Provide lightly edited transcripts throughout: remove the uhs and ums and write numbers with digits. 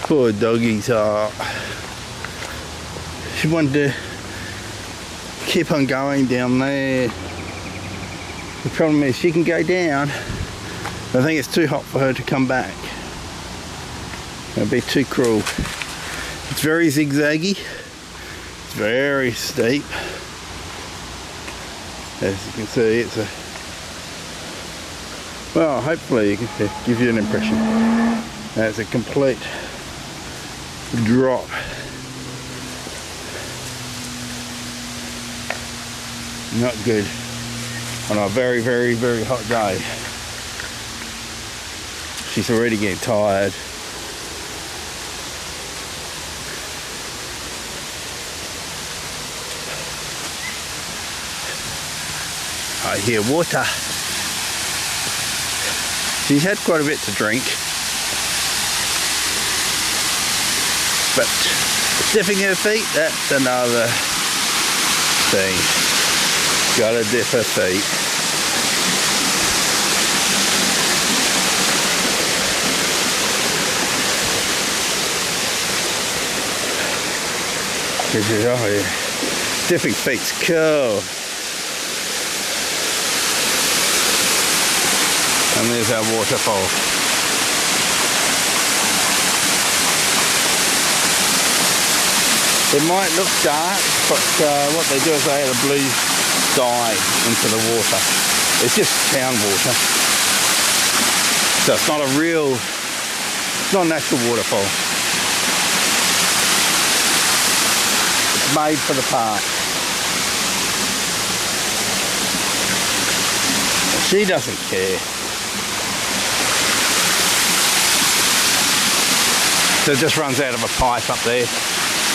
Poor doggy's heart. She wanted to keep on going down there. The problem is she can go down. I think it's too hot for her to come back. It'd be too cruel. It's very zigzaggy. It's very steep. As you can see, it's a... Well, hopefully it can give you an impression. That's a complete drop. Not good on a very, very, very hot day. She's already getting tired. I hear water. She's had quite a bit to drink, but dipping her feet, that's another thing. Gotta dip her feet. Oh yeah, dipping feet's cool. And there's our waterfall. It might look dark, but what they do is they add a blue dye into the water. It's just town water. So it's not a real, it's not an actual waterfall. It's made for the park. She doesn't care. So it just runs out of a pipe up there,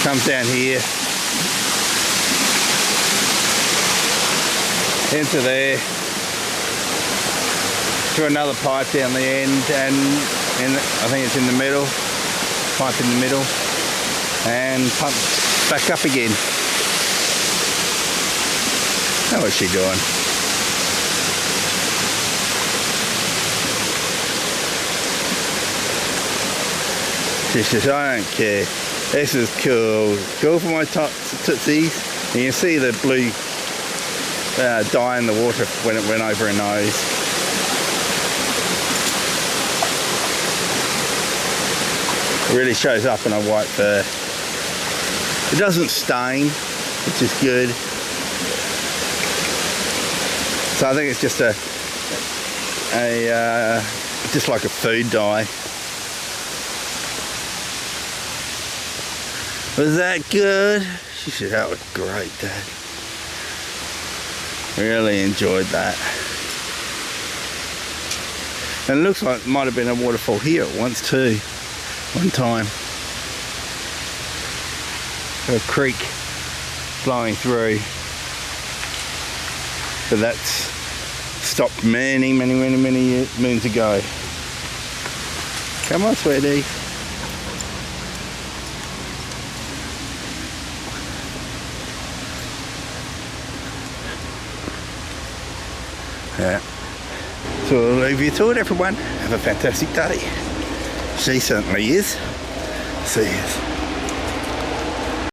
comes down here, into there, to another pipe down the end, and I think it's in the middle, pipe in the middle, and pumps back up again. How is she doing? She says, I don't care. This is cool. Cool for my tootsies. And you can see the blue dye in the water when it went over her nose. It really shows up in a white fur. It doesn't stain, which is good. So I think it's just just like a food dye. Was that good? She said, that was great, Dad. Really enjoyed that. And it looks like it might have been a waterfall here at once too. One time. A creek flowing through. But that's stopped many moons ago. Come on, sweetie. Yeah. So I'll leave you to it, everyone. Have a fantastic day. She certainly is. See you.